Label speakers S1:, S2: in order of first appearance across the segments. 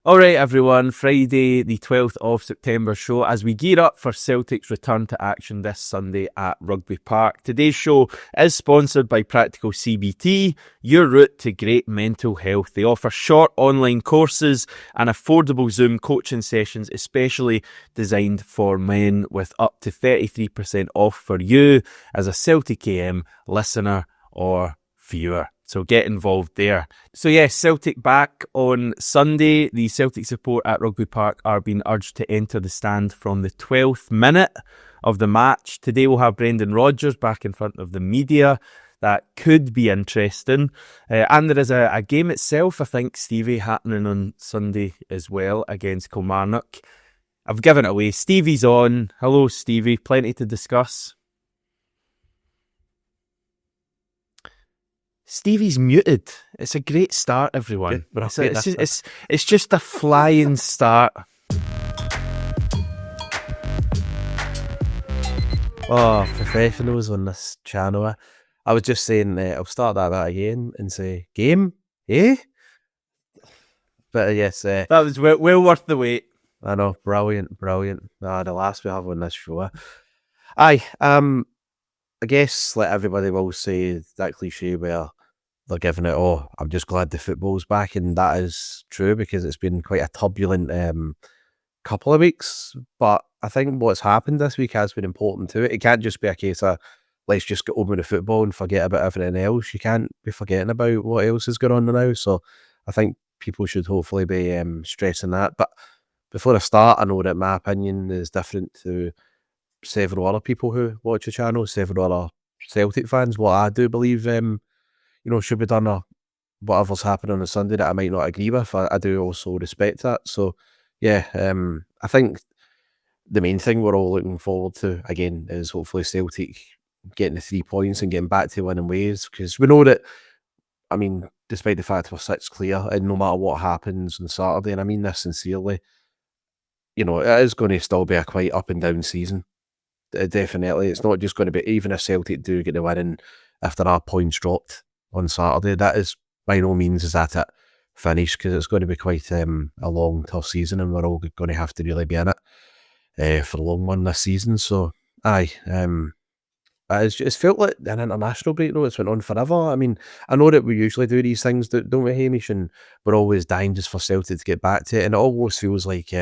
S1: Alright everyone, Friday the 12th of September show as we gear up for Celtic's return to action this Sunday at Rugby Park. Today's show is sponsored by Practical CBT, your route to great mental health. They offer short online courses and affordable Zoom coaching sessions, especially designed for men, with up to 33% off for you as a Celtic AM listener or viewer. So get involved there. So yes, Celtic back on Sunday. The Celtic support at Rugby Park are being urged to enter the stand from the 12th minute of the match. Today we'll have Brendan Rodgers back in front of the media. That could be interesting. And there is a game itself, I think, Stevie, happening on Sunday as well against Kilmarnock. I've given it away. Stevie's on. Hello, Stevie. Plenty to discuss. Stevie's muted. It's a great start, everyone. It's just a flying start.
S2: Oh, professionals on this channel. I was just saying, I'll start that again and say, game? Eh? But yes.
S1: That was well worth the wait.
S2: I know, brilliant. The last we have on this show. I guess, like everybody will say, that cliche where they're giving it, I'm just glad the football's back, and that is true because it's been quite a turbulent couple of weeks. But I think what's happened this week has been important too. It can't just be a case of let's just get on with the football and forget about everything else. You can't be forgetting about what else is going on now. So I think people should hopefully be stressing that. But before I start, I know that my opinion is different to several other people who watch the channel, several other Celtic fans. What I do believe should be done, or whatever's happening on a Sunday that I might not agree with, I do also respect that. So, yeah, I think the main thing we're all looking forward to, again, is hopefully Celtic getting the 3 points and getting back to winning ways, because we know that, despite the fact we're 6 clear, and no matter what happens on Saturday, and I mean this sincerely, it is going to still be a quite up and down season. Definitely. It's not just going to be, even if Celtic do get the win, and if there are points dropped on Saturday, that is by no means is that it finished, because it's going to be quite a long, tough season, and we're all going to have to really be in it for a long one this season. So, it's felt like an international break, though. It's went on forever. I know that we usually do these things, don't we, Hamish? And we're always dying just for Celtic to get back to it, and it almost feels like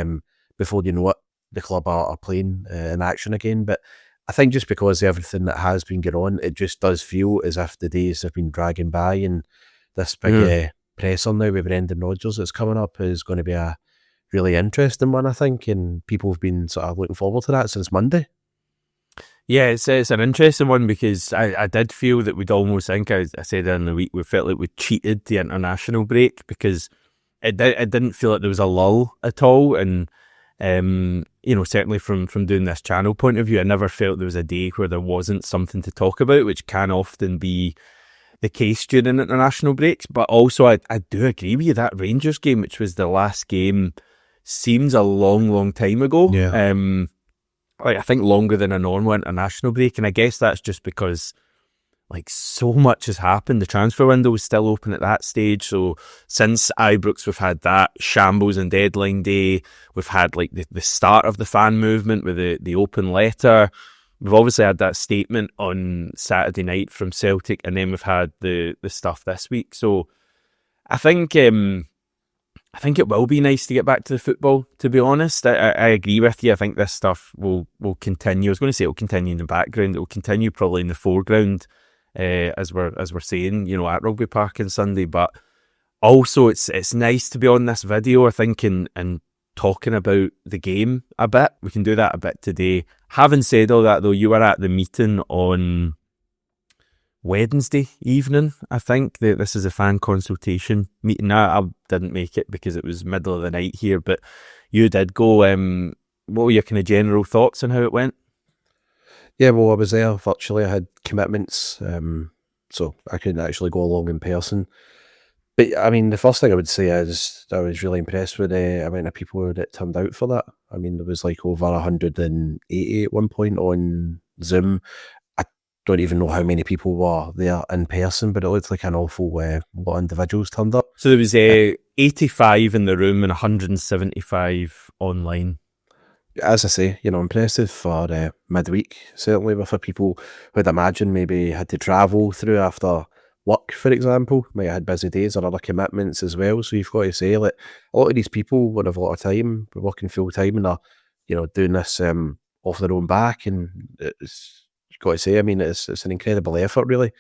S2: before you know it, the club are playing in action again. But I think just because of everything that has been going on, it just does feel as if the days have been dragging by, and this big presser now with Brendan Rodgers that's coming up is going to be a really interesting one, I think, and people have been sort of looking forward to that since Monday.
S1: Yeah, it's an interesting one, because I did feel that we'd almost think, I said in the week, we felt like we cheated the international break, because it didn't feel like there was a lull at all, and certainly from doing this channel point of view, I never felt there was a day where there wasn't something to talk about, which can often be the case during international breaks. But also, I do agree with you, that Rangers game, which was the last game, seems a long time ago.
S2: Yeah.
S1: I think longer than a normal international break, and I guess that's just because so much has happened. The transfer window was still open at that stage. So since Ibrox, we've had that shambles and deadline day. We've had the start of the fan movement with the open letter. We've obviously had that statement on Saturday night from Celtic, and then we've had the stuff this week. So I think it will be nice to get back to the football, to be honest. I agree with you. I think this stuff will continue. I was going to say it will continue in the background. It will continue probably in the foreground, as we're saying, at Rugby Park on Sunday. But also, it's nice to be on this video, I think, and talking about the game a bit. We can do that a bit today. Having said all that, though, you were at the meeting on Wednesday evening, I think. This is a fan consultation meeting. I didn't make it because it was middle of the night here, but you did go. What were your kind of general thoughts on how it went?
S2: Yeah, well, I was there virtually. I had commitments, so I couldn't actually go along in person. But the first thing I would say is I was really impressed with the amount of people that turned out for that. There was over 180 at one point on Zoom. I don't even know how many people were there in person, but it looked like an awful lot of individuals turned up.
S1: So there was 85 in the room and 175 online.
S2: As I say, impressive for midweek, certainly for people who I'd imagine maybe had to travel through after work, for example, might have had busy days or other commitments as well. So you've got to say, like, a lot of these people would have a lot of time, working full time, and are, doing this off their own back. And you've got to say, I mean, it's an incredible effort, really.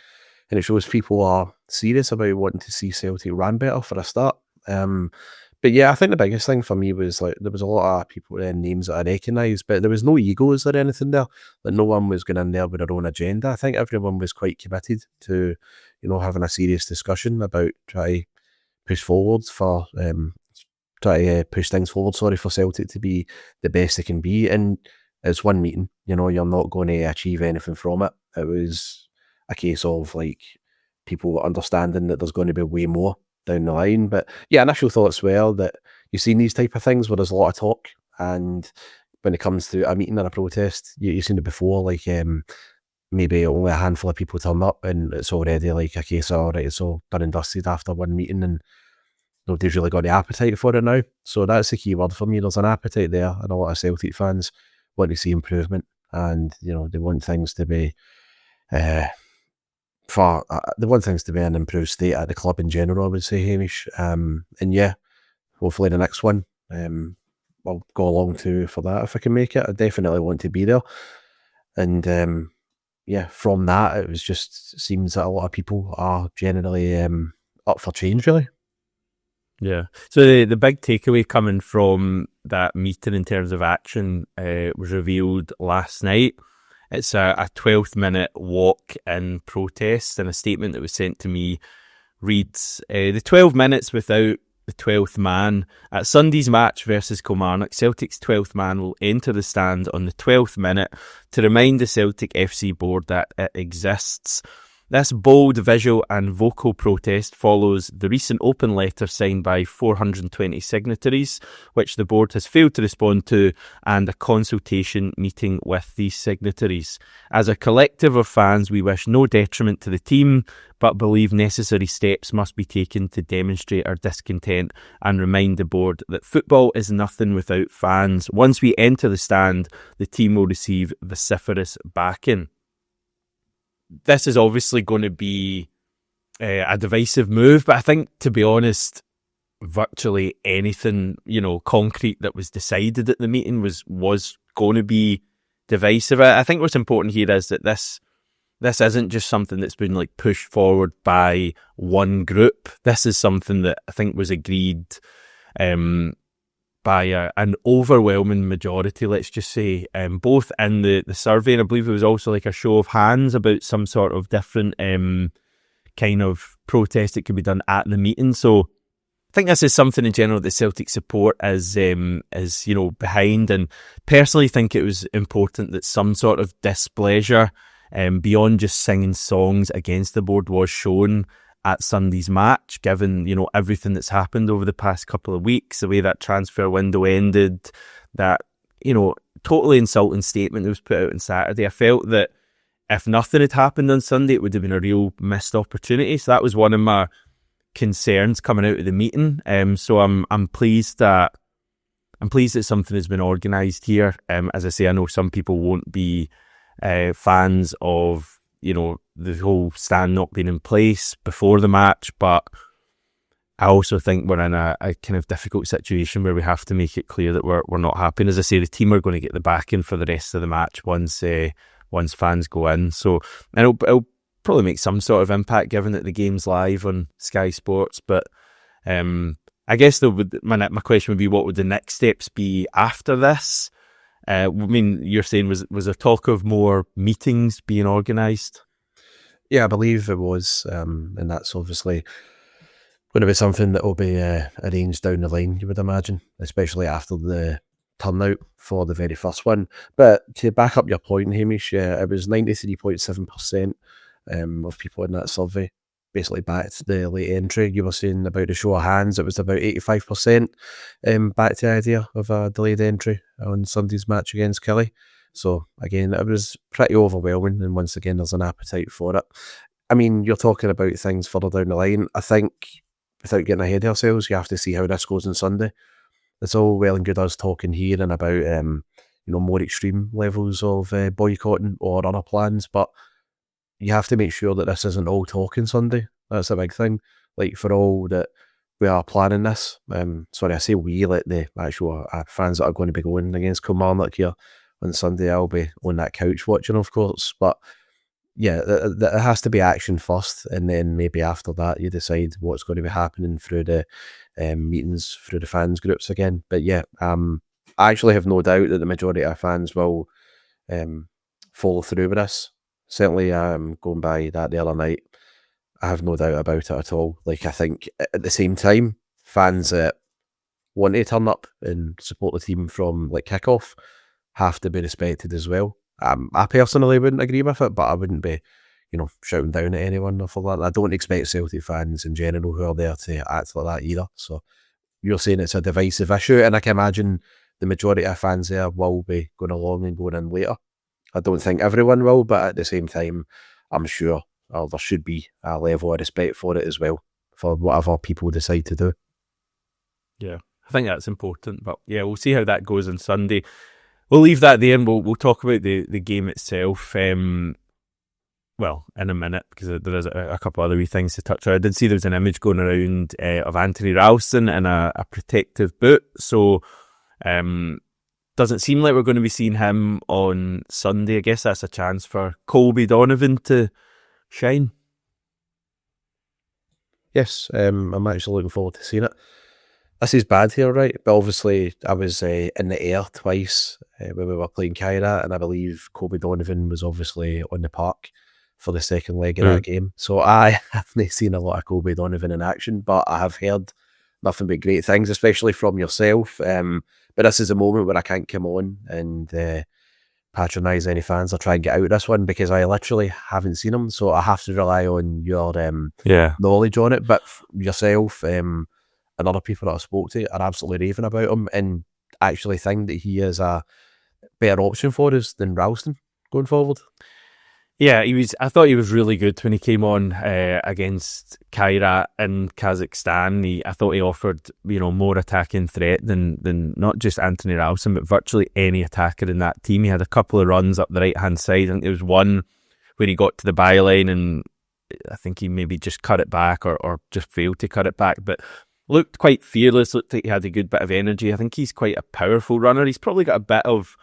S2: And it shows people are serious about wanting to see Celtic run better for a start. But yeah, I think the biggest thing for me was, like, there was a lot of people and names that I recognised, but there was no egos or anything there. Like, no one was going in there with their own agenda. I think everyone was quite committed to, having a serious discussion about trying to push forward for, push things forward, for Celtic to be the best they can be. And it's one meeting, you're not going to achieve anything from it. It was a case of, like, people understanding that there's going to be way more down the line. But yeah, initial thoughts were that you've seen these type of things where there's a lot of talk, and when it comes to a meeting or a protest, you've seen it before, like, maybe only a handful of people turn up and it's already like a case of, all right, it's all done and dusted after one meeting, and nobody's really got the appetite for it now. So that's the key word for me. There's an appetite there, and a lot of Celtic fans want to see improvement, and they want things to be they want things to be in an improved state at the club in general, I would say, Hamish. And yeah, hopefully the next one I'll go along to for that if I can make it. I definitely want to be there. And yeah, from that, it was just seems that a lot of people are generally up for change, really.
S1: Yeah. So the big takeaway coming from that meeting in terms of action was revealed last night. It's a 12th minute walk-in protest, and a statement that was sent to me reads, the 12 minutes without the 12th man. At Sunday's match versus Kilmarnock, Celtic's 12th man will enter the stand on the 12th minute to remind the Celtic FC board that it exists. This bold visual and vocal protest follows the recent open letter signed by 420 signatories, which the board has failed to respond to, and a consultation meeting with these signatories. As a collective of fans, we wish no detriment to the team, but believe necessary steps must be taken to demonstrate our discontent and remind the board that football is nothing without fans. Once we enter the stand, the team will receive vociferous backing. This is obviously going to be a divisive move, but I think, to be honest, virtually anything, concrete that was decided at the meeting was going to be divisive. I think what's important here is that this isn't just something that's been like pushed forward by one group. This is something that I think was agreed by an overwhelming majority, let's just say, both in the survey, and I believe there was also like a show of hands about some sort of different kind of protest that could be done at the meeting. So I think this is something in general that Celtic support is behind, and personally think it was important that some sort of displeasure beyond just singing songs against the board was shown at Sunday's match, given, everything that's happened over the past couple of weeks, the way that transfer window ended, that, totally insulting statement that was put out on Saturday. I felt that if nothing had happened on Sunday, it would have been a real missed opportunity. So that was one of my concerns coming out of the meeting. So I'm pleased that something has been organised here. As I say, I know some people won't be fans of the whole stand not being in place before the match, but I also think we're in a kind of difficult situation where we have to make it clear that we're not happy. And as I say, the team are going to get the backing for the rest of the match once fans go in. So, and it'll probably make some sort of impact given that the game's live on Sky Sports. But I guess my question would be, what would the next steps be after this? I mean, you're saying was there talk of more meetings being organised?
S2: Yeah, I believe it was, and that's obviously going to be something that will be arranged down the line, you would imagine, especially after the turnout for the very first one. But to back up your point, Hamish, it was 93.7% of people in that survey basically backed the late entry. You were saying about the show of hands, it was about 85% backed the idea of a delayed entry on Sunday's match against Killie. So again, it was pretty overwhelming, and once again, there's an appetite for it. I mean, you're talking about things further down the line. I think, without getting ahead of ourselves, you have to see how this goes on Sunday. It's all well and good us talking here and about more extreme levels of boycotting or other plans, but you have to make sure that this isn't all talking Sunday. That's a big thing. Like, for all that we are planning this, sorry, I say we, like the actual fans that are going to be going against Kilmarnock here on Sunday. I'll be on that couch watching, of course, but yeah, it has to be action first, and then maybe after that you decide what's going to be happening through the meetings, through the fans groups again. But yeah, I actually have no doubt that the majority of fans will follow through with this. Certainly, going by that the other night, I have no doubt about it at all. Like, I think at the same time, fans that want to turn up and support the team from like kick-off have to be respected as well. I personally wouldn't agree with it, but I wouldn't be, shouting down at anyone or for that. I don't expect Celtic fans in general who are there to act like that either. So you're saying it's a divisive issue, and I can imagine the majority of fans there will be going along and going in later. I don't think everyone will, but at the same time, I'm sure there should be a level of respect for it as well, for whatever people decide to do.
S1: Yeah, I think that's important. But yeah, we'll see how that goes on Sunday. We'll leave that there, and we'll talk about the game itself. Well, in a minute, because there is a couple other wee things to touch on. I did see there was an image going around of Anthony Ralston in a protective boot. So, doesn't seem like we're going to be seeing him on Sunday. I guess that's a chance for Colby Donovan to shine.
S2: Yes, I'm actually looking forward to seeing it. This is bad here, right? But obviously, I was in the air twice when we were playing Kyra, and I believe Colby Donovan was obviously on the park for the second leg of that game. So I haven't seen a lot of Colby Donovan in action, but I have heard nothing but great things, especially from yourself. But this is a moment where I can't come on and patronise any fans or try and get out of this one, because I literally haven't seen them. So I have to rely on your knowledge on it. But yourself and other people that I spoke to are absolutely raving about him, and actually think that he is a better option for us than Ralston going forward.
S1: Yeah, I thought he was really good when he came on against Kyra in Kazakhstan. I thought he offered, more attacking threat than not just Anthony Ralston, but virtually any attacker in that team. He had a couple of runs up the right hand side. I think there was one where he got to the byline, and I think he maybe just cut it back or just failed to cut it back, but looked quite fearless. Looked like he had a good bit of energy. I think he's quite a powerful runner. He's probably got a bit of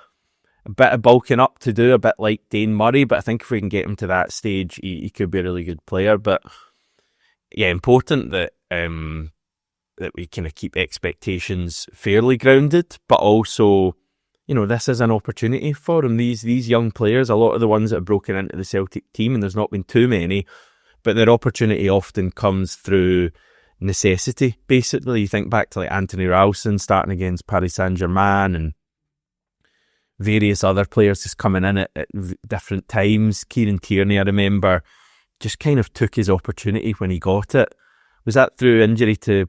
S1: bulking up to do, a bit like Dane Murray, but I think if we can get him to that stage, he could be a really good player. But yeah, important that we kind of keep expectations fairly grounded, but also, this is an opportunity for him. These young players, a lot of the ones that have broken into the Celtic team, and there's not been too many, but their opportunity often comes through necessity, basically. You think back to like Anthony Ralston starting against Paris Saint-Germain, and various other players just coming in at different times. Kieran Tierney, I remember, just kind of took his opportunity when he got it. Was that through injury to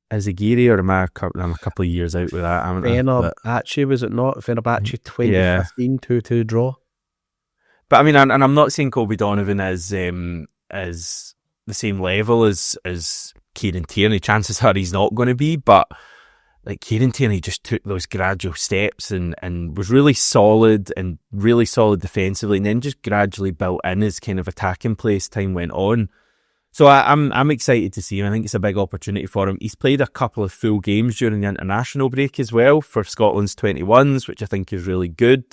S1: Izagiri, or I'm a couple of years out with that?
S2: Fenerbahce, was it not? Fenerbahce 2015 2-2 draw.
S1: But I mean, and I'm not saying Colby Donovan is the same level as Kieran Tierney. Chances are he's not going to be, but like Kieran Tierney just took those gradual steps and was really solid defensively, and then just gradually built in his kind of attacking play as time went on. So I'm excited to see him. I think it's a big opportunity for him. He's played a couple of full games during the international break as well for Scotland's 21s, which I think is really good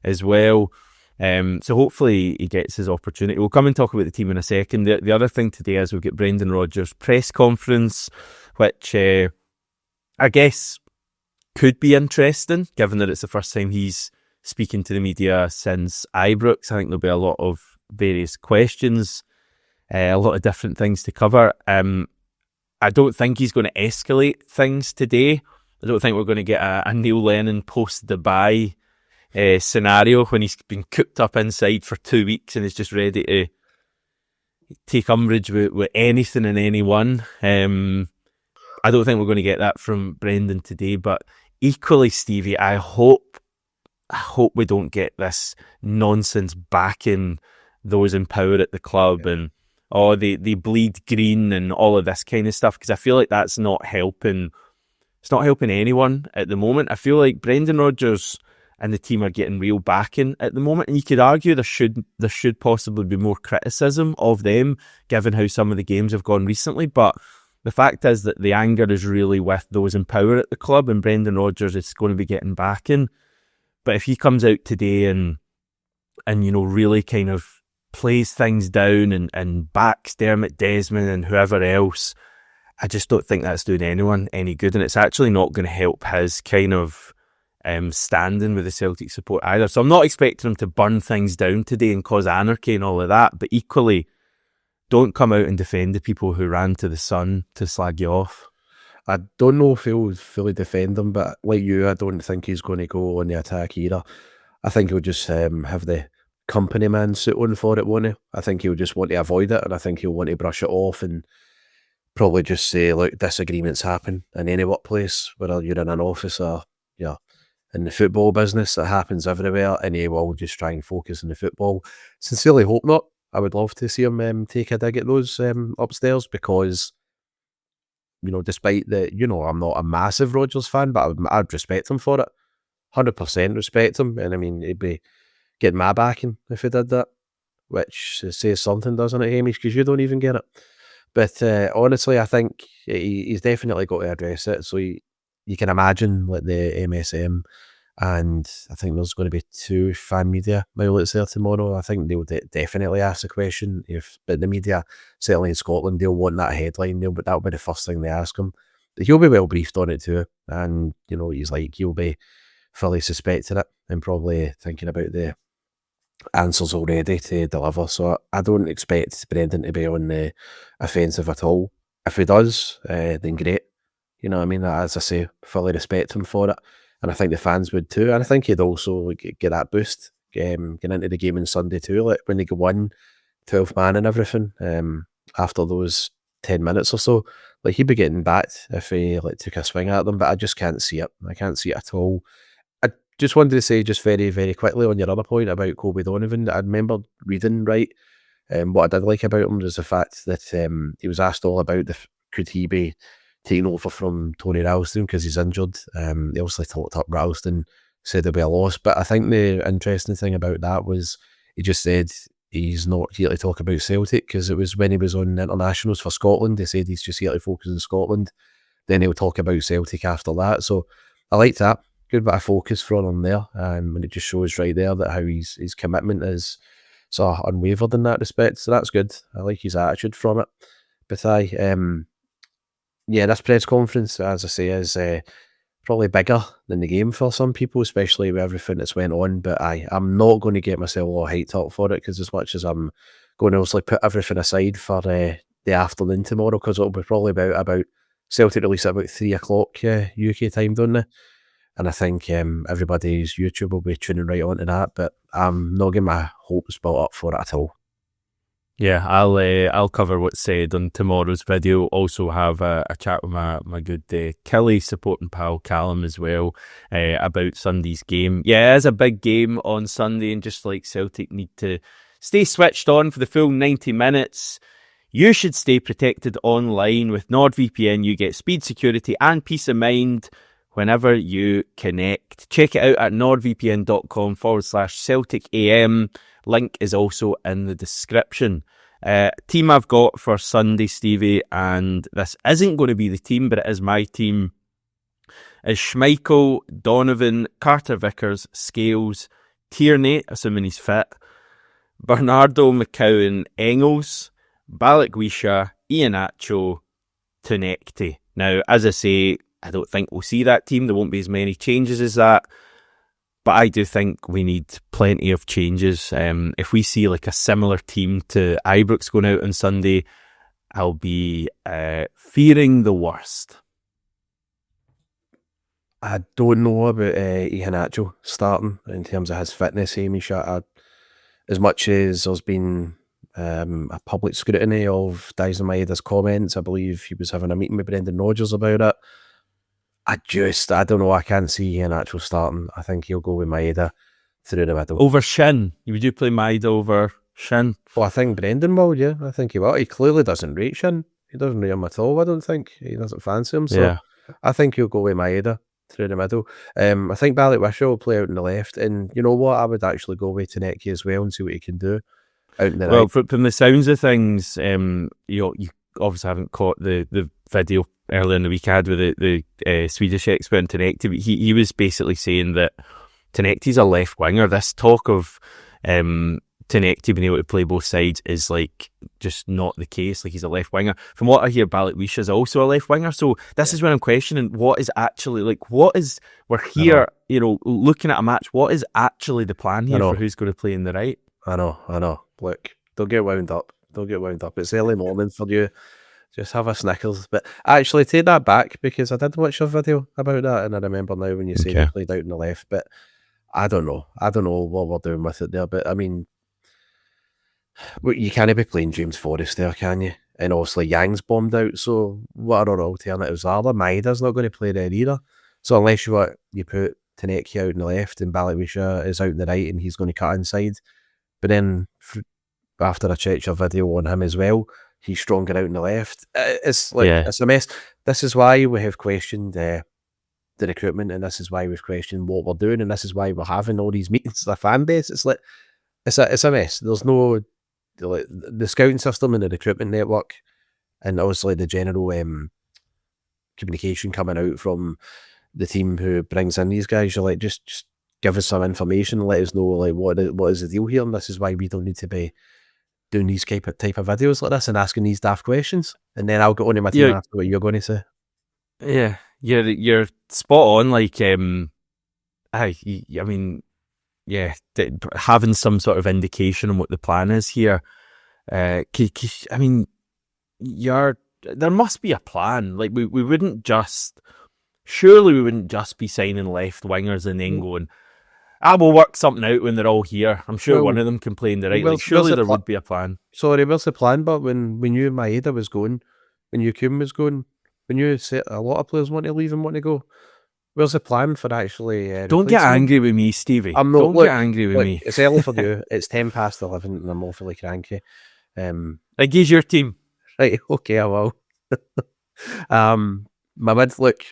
S1: as well. So hopefully he gets his opportunity. We'll come and talk about the team in a second. The other thing today is we'll get Brendan Rodgers' press conference, which I guess could be interesting, given that it's the first time he's speaking to the media since Ibrox. I think there'll be a lot of various questions, a lot of different things to cover. I don't think he's going to escalate things today. I don't think we're going to get a Neil Lennon post-Dubai scenario when he's been cooped up inside for 2 weeks and is just ready to take umbrage with anything and anyone. I don't think we're going to get that from Brendan today, but equally, Stevie, I hope I hope we don't get this nonsense backing those in power at the club and they bleed green and all of this kind of stuff, because I feel like that's not helping. It's not helping anyone at the moment. I feel like Brendan Rodgers and the team are getting real backing at the moment, and you could argue there should possibly be more criticism of them given how some of the games have gone recently. But the fact is that the anger is really with those in power at the club, and Brendan Rodgers is going to be getting backing. But if he comes out today and really kind of plays things down and backs Dermot Desmond and whoever else, I just don't think that's doing anyone any good, and it's actually not going to help his kind of standing with the Celtic support either. So I'm not expecting him to burn things down today and cause anarchy and all of that, but equally, don't come out and defend the people who ran to the Sun to slag you off.
S2: I don't know if he'll fully defend them, but like you, I don't think he's going to go on the attack either. I think he'll just have the company man suit on for it, won't he? I think he'll just want to avoid it, and I think he'll want to brush it off and probably just say, look, disagreements happen in any workplace, whether you're in an office or in the football business. It happens everywhere, and he will just try and focus on the football. Sincerely hope not. I would love to see him take a dig at those upstairs, because despite that, I'm not a massive Rodgers fan, but I'd respect him for it. 100% respect him, and I mean, he'd be getting my backing if he did that, which says something, doesn't it, Hamish? Because you don't even get it. But honestly, I think he's definitely got to address it. So you can imagine like the MSM, and I think there's going to be 2 fan media outlets there tomorrow. I think they'll definitely ask the question. But the media, certainly in Scotland, they'll want that headline. That'll be the first thing they ask him. But he'll be well briefed on it too, and he'll be fully suspecting it and probably thinking about the answers already to deliver. So I don't expect Brendan to be on the offensive at all. If he does, then great. You know what I mean? As I say, fully respect him for it. And I think the fans would too. And I think he'd also get that boost getting into the game on Sunday too. Like when they go 12 man and everything, after those 10 minutes or so, like he'd be getting backed if he took a swing at them. But I just can't see it. I can't see it at all. I just wanted to say just very, very quickly on your other point about Colby Donovan. I remember reading what I did like about him was the fact that he was asked all about could he be taking over from Tony Ralston because he's injured. He obviously talked up Ralston, said there'll be a loss. But I think the interesting thing about that was he just said he's not here to talk about Celtic, because it was when he was on internationals for Scotland, they said he's just here to focus on Scotland. Then he'll talk about Celtic after that. So I like that. Good bit of focus from him there. And it just shows right there that how his commitment is sort of unwavered in that respect. So that's good. I like his attitude from it. But this press conference, as I say, is probably bigger than the game for some people, especially with everything that's went on. But I'm not going to get myself all hyped up for it, because as much as I'm going to also put everything aside for the afternoon tomorrow, because it'll be probably about Celtic release at about 3 o'clock UK time, don't they? And I think everybody's YouTube will be tuning right onto that, but I'm not getting my hopes built up for it at all.
S1: Yeah, I'll cover what's said on tomorrow's video. Also have a chat with my good Killy supporting pal Callum as well about Sunday's game. Yeah, it is a big game on Sunday, and just like Celtic need to stay switched on for the full 90 minutes. You should stay protected online. With NordVPN, you get speed, security and peace of mind whenever you connect. Check it out at nordvpn.com/CelticAM. Link is also in the description. Team I've got for Sunday, Stevie, and this isn't going to be the team, but it is my team, is Schmeichel, Donovan, Carter Vickers, Scales, Tierney, assuming he's fit, Bernardo, McCowan, Engels, Balikwisha, Iheanacho, Tunekti. Now, as I say, I don't think we'll see that team. There won't be as many changes as that. But I do think we need plenty of changes. If we see like a similar team to Ibrox going out on Sunday, I'll be fearing the worst.
S2: I don't know about Iheanacho starting in terms of his fitness, Hamish. As much as there's been a public scrutiny of Daizen Maeda's comments, I believe he was having a meeting with Brendan Rodgers about it. I don't know. I can't see an actual starting. I think he'll go with Maeda through the middle.
S1: Over Shin? Would you play Maeda over Shin?
S2: Well, I think Brendan will, yeah. I think he will. He clearly doesn't rate Shin. He doesn't rate him at all, I don't think. He doesn't fancy him, so I think he'll go with Maeda through the middle. I think Ballywisher will play out in the left, and you know what? I would actually go with Taneki as well and see what he can do out in the right.
S1: Well, from the sounds of things, you obviously haven't caught the video earlier in the week I had with the Swedish expert Tanekti, but he was basically saying that Tanekti's a left winger. This talk of Tanekti being able to play both sides is like just not the case. Like, he's a left winger. From what I hear, Balikwisha is also a left winger. So this is when I'm questioning what is actually, like, we're here, looking at a match. What is actually the plan here for who's going to play in the right?
S2: I know. Look, don't get wound up. It's early morning for you. Just have a Snickers. But actually, take that back, because I did watch a video about that, and I remember now when you said he played out on the left. But I don't know what we're doing with it there. But I mean, you can't be playing James Forrest there, can you? And obviously Yang's bombed out, so what are our alternatives are there? Maeda's not going to play there either. So unless you put Taneki out on the left and Balikwisha is out on the right and he's going to cut inside. But then after I checked your video on him as well, he's stronger out on the left. It's a mess. This is why we have questioned the recruitment, and this is why we've questioned what we're doing, and this is why we're having all these meetings with the fan base. It's like it's a mess. There's no the scouting system and the recruitment network, and obviously the general communication coming out from the team who brings in these guys. You're like, just give us some information, let us know like what is the deal here, and this is why we don't need to be doing these type of videos like this and asking these daft questions. And then I'll get on to my team after what you're going to say.
S1: Yeah, you're spot on. Like, having some sort of indication on what the plan is here. I mean, there must be a plan. Like, we wouldn't just be signing left wingers and then going, we'll work something out when they're all here. I'm sure one of them can play in the right. Like, surely there would be a plan.
S2: Sorry, where's the plan? But when you Maeda was going, when you Kuhn was going, when you said a lot of players want to leave and want to go, where's the plan for actually?
S1: Don't get angry with me, Stevie. Don't get angry with me.
S2: It's early for you. It's 11:10 and I'm awfully cranky.
S1: Like, he's your team.
S2: Right, okay, I will. My look,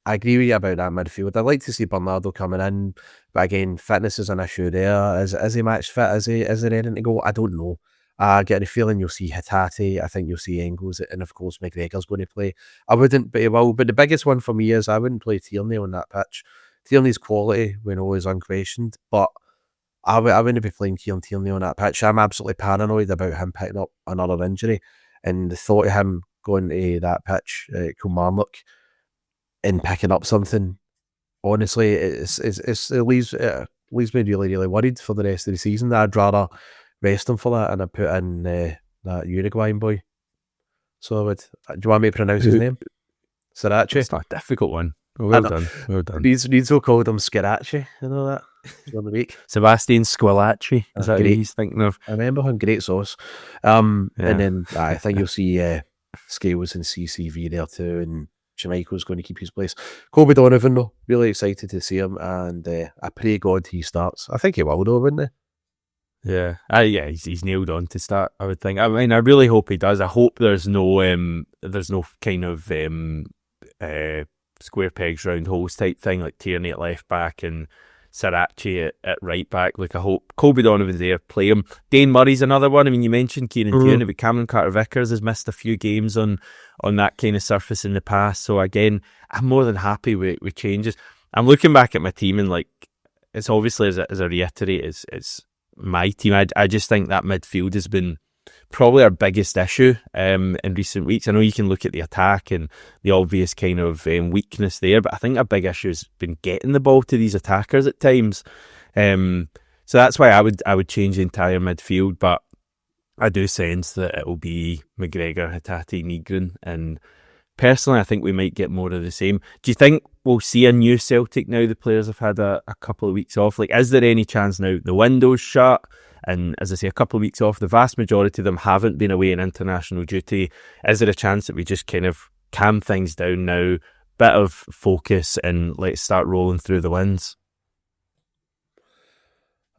S2: I agree with you about that midfield. I'd like to see Bernardo coming in, but again, fitness is an issue there. Is he match fit? Is there anything to go? I don't know. I get the feeling you'll see Hatate. I think you'll see Engels, and of course McGregor's going to play. I wouldn't, but he will. But the biggest one for me is I wouldn't play Tierney on that pitch. Tierney's quality, we know, is unquestioned, but I wouldn't be playing Tierney on that pitch. I'm absolutely paranoid about him picking up another injury, and the thought of him going to that pitch at Kilmarnock and picking up something, honestly, it leaves me really, really worried for the rest of the season. I'd rather rest him for that and I put in that Uruguayan boy. So do you want me to pronounce his name? Sriracha?
S1: It's not a difficult one. Well done.
S2: Rizzo called him Sriracha, you know that? On the week.
S1: Sebastian Squillaci, is that
S2: great.
S1: Who he's thinking of?
S2: I remember him, great sauce. And then I think you'll see Scales and CCV there too, and Jamaica's going to keep his place. Colby Donovan, though, really excited to see him, and I pray God he starts. I think he will, though, wouldn't he?
S1: Yeah, he's nailed on to start, I would think. I mean, I really hope he does. I hope there's no kind of square pegs round holes type thing, like Tierney at left back and Sriracha at right back. Like, I hope Colby Donovan's there, play him. Dane Murray's another one. I mean, you mentioned Kieran Tierney, but Cameron Carter-Vickers has missed a few games on that kind of surface in the past. So again, I'm more than happy with changes. I'm looking back at my team and, like, it's obviously, as I reiterate, it's my team. I just think that midfield has been probably our biggest issue in recent weeks. I know you can look at the attack and the obvious kind of weakness there, but I think a big issue has been getting the ball to these attackers at times. So that's why I would change the entire midfield, but I do sense that it will be McGregor, Hatate, Nygren, and personally I think we might get more of the same. Do you think we'll see a new Celtic now the players have had a couple of weeks off? Like, is there any chance now the window's shut? And as I say, a couple of weeks off, the vast majority of them haven't been away in international duty. Is there a chance that we just kind of calm things down now, bit of focus and let's start rolling through the wins?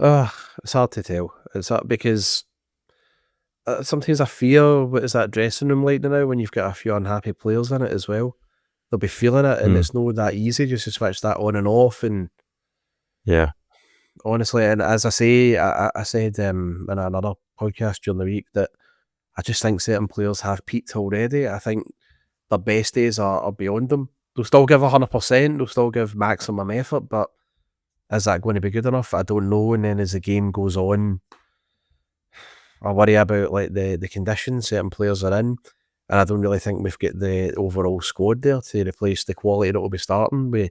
S2: It's hard to tell. It's hard because sometimes I fear what is that dressing room like now when you've got a few unhappy players in it as well. They'll be feeling it, and it's not that easy just to switch that on and off. And
S1: Yeah.
S2: honestly, and as I say, I said in another podcast during the week that I just think certain players have peaked already. I think their best days are beyond them. They'll still give 100%, they'll still give maximum effort, but is that going to be good enough? I don't know. And then as the game goes on, I worry about like the conditions certain players are in, and I don't really think we've got the overall squad there to replace the quality that will be starting with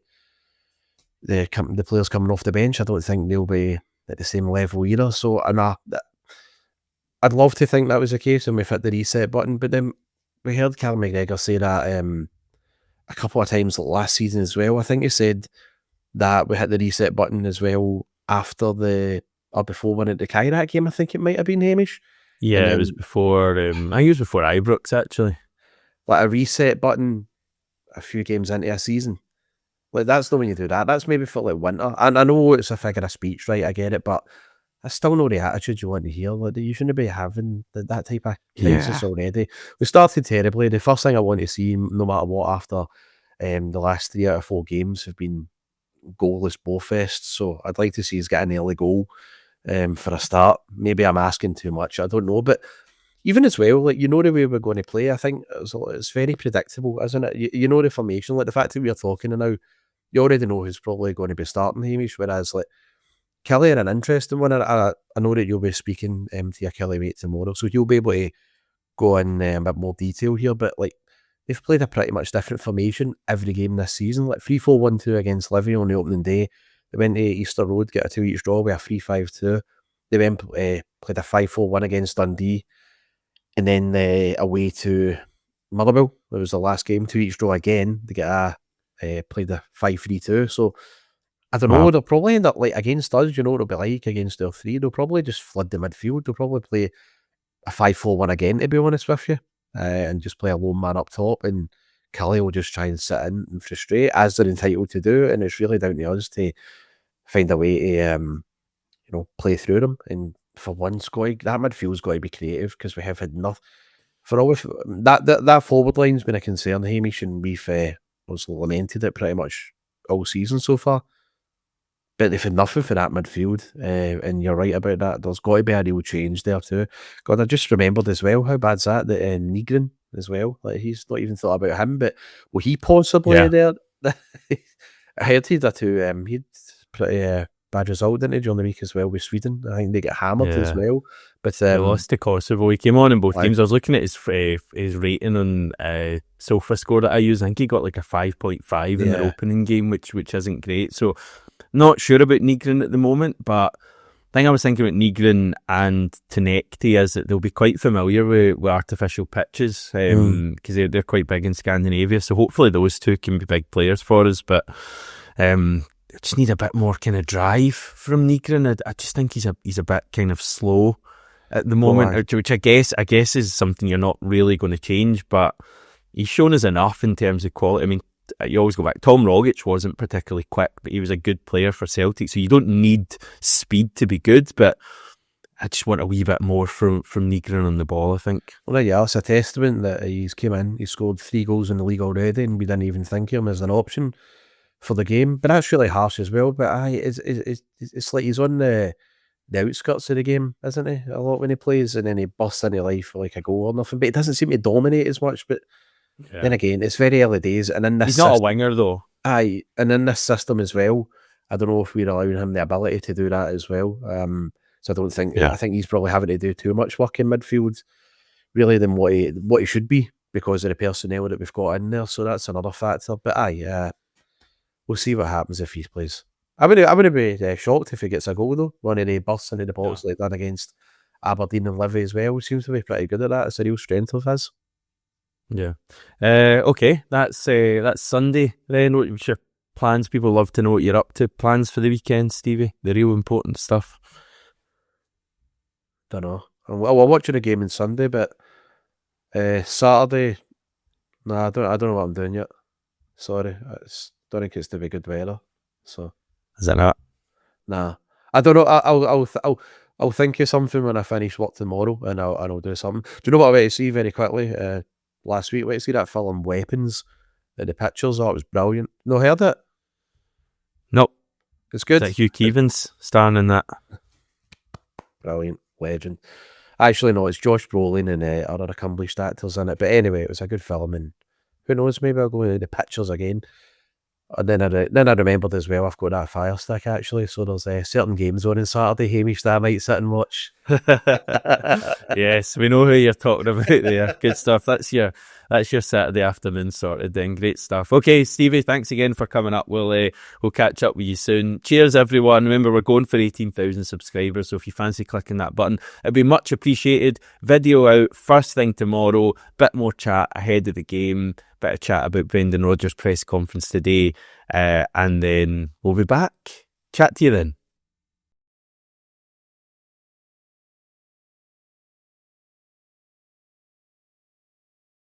S2: the players coming off the bench. I don't think they'll be at the same level either. So, and I'd love to think that was the case and we've hit the reset button, but then we heard Callum McGregor say that a couple of times last season as well. I think he said that we hit the reset button as well after or before winning the Kyrat game. I think it might have been Hamish.
S1: Yeah, it was before, I think it was before Ibrox actually.
S2: Like a reset button a few games into a season. Like that's not when you do that. That's maybe for like winter. And I know it's a figure of speech, right? I get it, but that's still not the attitude you want to hear. Like you shouldn't be having that type of crisis already. We started terribly. The first thing I want to see, no matter what, after the last 3 out of 4 games have been goalless bowfests. So I'd like to see us get an early goal for a start. Maybe I'm asking too much. I don't know, but even as well, like you know the way we're going to play. I think it's very predictable, isn't it? You know the formation. Like the fact that we're talking now, you already know who's probably going to be starting, Hamish. Whereas like Kelly are an interesting one. I know that you'll be speaking to your Kelly mate tomorrow, so you'll be able to go in a bit more detail here. But like they've played a pretty much different formation every game this season. Like 3-4-1-2 against Livy on the opening day. They went to Easter Road, get a 2 each draw with a 3-5-2. They then played a 5-4-1 against Dundee, and then away to Motherwell. It was the last game, 2 each draw again. They get played a 5-3-2. So I don't know. They'll probably end up like against us. You know what it'll be like against their 3. They'll probably just flood the midfield. They'll probably play a 5-4-1 again, to be honest with you, and just play a lone man up top. And Kelly will just try and sit in and frustrate, as they're entitled to do. And it's really down to us to find a way to play through them. And for once, that midfield's got to be creative because we have had enough. For all that forward line's been a concern, Hamish, and we've also lamented it pretty much all season so far. But they've had nothing for that midfield, and you're right about that. There's got to be a real change there too. God, I just remembered as well how bad's that Nygren as well. Like he's not even thought about him, but will he possibly there? I heard he'd pretty bad result, didn't he, during the week as well with Sweden? I think they get hammered as well. But
S1: they lost to Kosovo. He came on in both games. I was looking at his rating on SofaScore that I use. I think he got like a 5.5 in their opening game, which isn't great. So not sure about Nygren at the moment, but the thing I was thinking about Nygren and Tenekti is that they'll be quite familiar with artificial pitches because they're quite big in Scandinavia. So hopefully those two can be big players for us. But I just need a bit more kind of drive from Nygren. I just think he's a bit kind of slow at the moment, which I guess is something you're not really going to change. But he's shown us enough in terms of quality. I mean, you always go back. Tom Rogic wasn't particularly quick, but he was a good player for Celtic. So you don't need speed to be good, but I just want a wee bit more from Nygren on the ball, I think.
S2: Well, yeah, it's a testament that he's came in, he scored 3 goals in the league already, and we didn't even think of him as an option for the game. But that's really harsh as well. But it's like he's on the outskirts of the game, isn't he? A lot when he plays, and then he bursts into life for like a goal or nothing. But he doesn't seem to dominate as much. But then again, it's very early days, and in this
S1: he's not a winger though.
S2: And in this system as well, I don't know if we're allowing him the ability to do that as well. So I don't think I think he's probably having to do too much work in midfield, really, than what he should be because of the personnel that we've got in there. So that's another factor. But we'll see what happens if he plays. I wouldn't be shocked if he gets a goal though. One of the bursts into the box like that against Aberdeen and Livy as well. He seems to be pretty good at that. It's a real strength of his.
S1: Yeah. Okay. That's Sunday. Then what's your plans? People love to know what you're up to. Plans for the weekend, Stevie? The real important stuff.
S2: Don't know. Well, I'll watch the game on Sunday, but Saturday, I don't know what I'm doing yet. Sorry, don't think it's to be good weather. So
S1: Is it not?
S2: nah, I don't know. I'll think of something when I finish work tomorrow, and I'll do something. Do you know what I went to see very quickly? Last week, I went to see that film Weapons. The pictures, it was brilliant. No, heard it?
S1: Nope.
S2: It's good.
S1: Is that Hugh Keevans starring in that?
S2: Brilliant, legend. Actually, no, it's Josh Brolin and other accomplished actors in it. But anyway, it was a good film, and who knows, maybe I'll go into the pictures again. And then I remembered as well, I've got that Fire Stick actually, so there's certain games on Saturday, Hamish, that I might sit and watch.
S1: Yes, we know who you're talking about there. Good stuff. That's your Saturday afternoon sorted then. Great stuff. Okay, Stevie, thanks again for coming up. We'll catch up with you soon. Cheers, everyone. Remember, we're going for 18,000 subscribers, so if you fancy clicking that button, it'd be much appreciated. Video out first thing tomorrow. Bit more chat ahead of the game. Bit of chat about Brendan Rodgers' press conference today, and then we'll be back. Chat to you then.